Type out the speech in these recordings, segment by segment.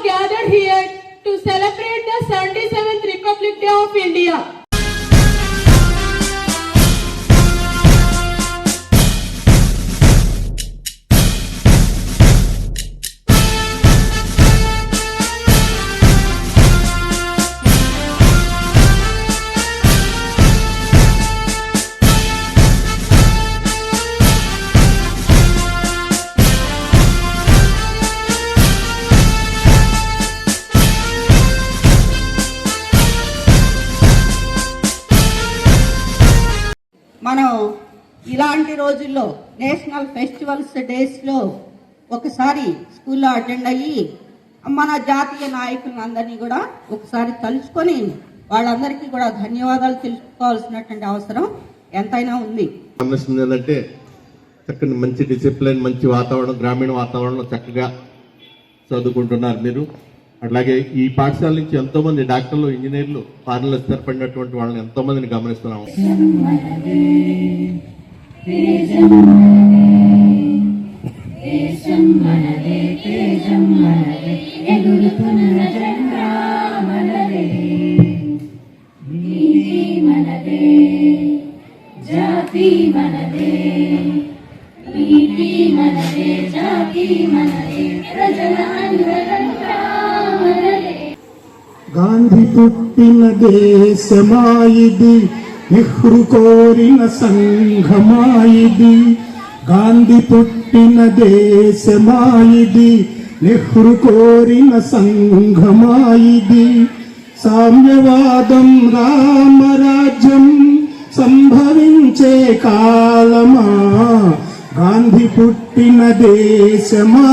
have gathered here to celebrate the 77th Republic Day of India. మనం ఇలాంటి రోజుల్లో national festivals డేస్లో ఒకసారి స్కూల్లో అటెండ్ అయ్యి మన జాతీయ నాయకులందరినీ కూడా ఒకసారి తలుచుకొని వాళ్ళందరికీ కూడా ధన్యవాదాలు తెలుసుకోవాల్సినటువంటి అవసరం ఎంతైనా ఉంది. ఏంటంటే చక్కని మంచి డిసిప్లిన్, మంచి వాతావరణం, గ్రామీణ వాతావరణంలో చక్కగా చదువుకుంటున్నారు మీరు. అట్లాగే ఈ పాఠశాల నుంచి ఎంతో మంది డాక్టర్లు, ఇంజనీర్లు, ఫారెన్లో స్థిరపడినటువంటి వాళ్ళని ఎంతో మందిని గమనిస్తున్నాము. గాంధీ పుట్టిన దేశమాయిది, నెహ్రు కోరిన సంఘమాయిది. గాంధీ పుట్టిన దేశమాయిది, నెహ్రు కోరిన సంఘమాయిది. సామ్యవాదం రామరాజ్యం సంభవించే కాలమా, గాంధీ పుట్టిన దేశమా.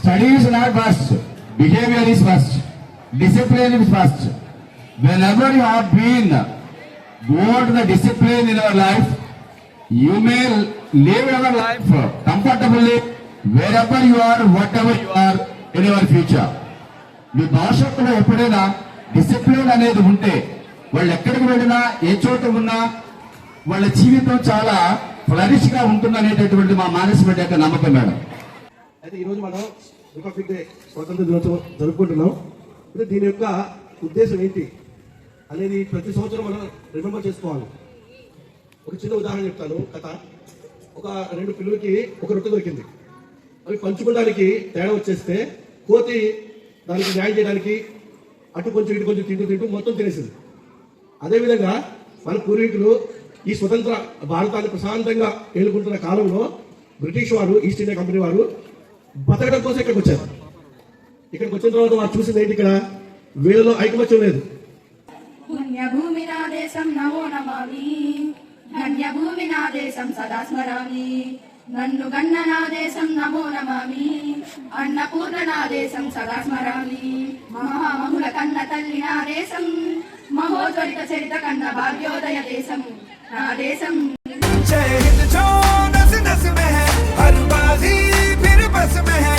Study is not first, behavior is first, discipline is first. Whenever you have been good the discipline in your life, you may live your life comfortably wherever you are, whatever you are in your future. మీ భవిష్యత్తులో ఎప్పుడైనా discipline అనేది ఉంటే వాళ్ళు ఎక్కడికి వెళ్ళినా, ఏ చోట ఉన్నా వాళ్ళ జీవితం చాలా ఫ్లరిష్ గా ఉంటుందనేటటువంటి మా మేనేజ్మెంట్ యొక్క నమ్మకం మేడం. అయితే ఈరోజు మనం రిపబ్లిక్ డే స్వాతంత్ర దినోత్సవం జరుపుకుంటున్నాం. అంటే దీని యొక్క ఉద్దేశం ఏంటి అనేది ప్రతి సంవత్సరం మనం రిమెంబర్ చేసుకోవాలి. ఒక చిన్న ఉదాహరణ చెప్తాను, కథ. ఒక 2 పిల్లలకి ఒక రొట్టె దొరికింది. అవి పంచుకోవడానికి తేడా వచ్చేస్తే కోతి దానికి న్యాయం చేయడానికి అటు కొంచెం ఇటు కొంచెం తింటూ మొత్తం తినేసింది. అదేవిధంగా మన పూర్వీకులు ఈ స్వతంత్ర భారతాన్ని ప్రశాంతంగా ఏలుకుంటున్న కాలంలో బ్రిటిష్ వారు, ఈస్ట్ ఇండియా కంపెనీ వారు బతకడం కోసం ఇక్కడికి వచ్చారు. ఇక్కడికి వచ్చిన తర్వాత వారు చూసింది ఏంటి, ఇక్కడ వీళ్ళలో ఐకమత్యం లేదు. పుణ్యభూమి నా దేశం నమో నమామి, ధన్యభూమి నా దేశం సదా స్మరామి. నన్ను గన్న నా దేశం నమో నమామి, అన్నపూర్ణ నా దేశం సదా స్మరామి. మహామహుల కన్న తల్లి నా దేశం, మహోజ్వలిత చరిత కన్న భాగ్యోదయ దేశం నా దేశం. जय हिंद जो नस नस में है, हर बाजी फिर बस में है.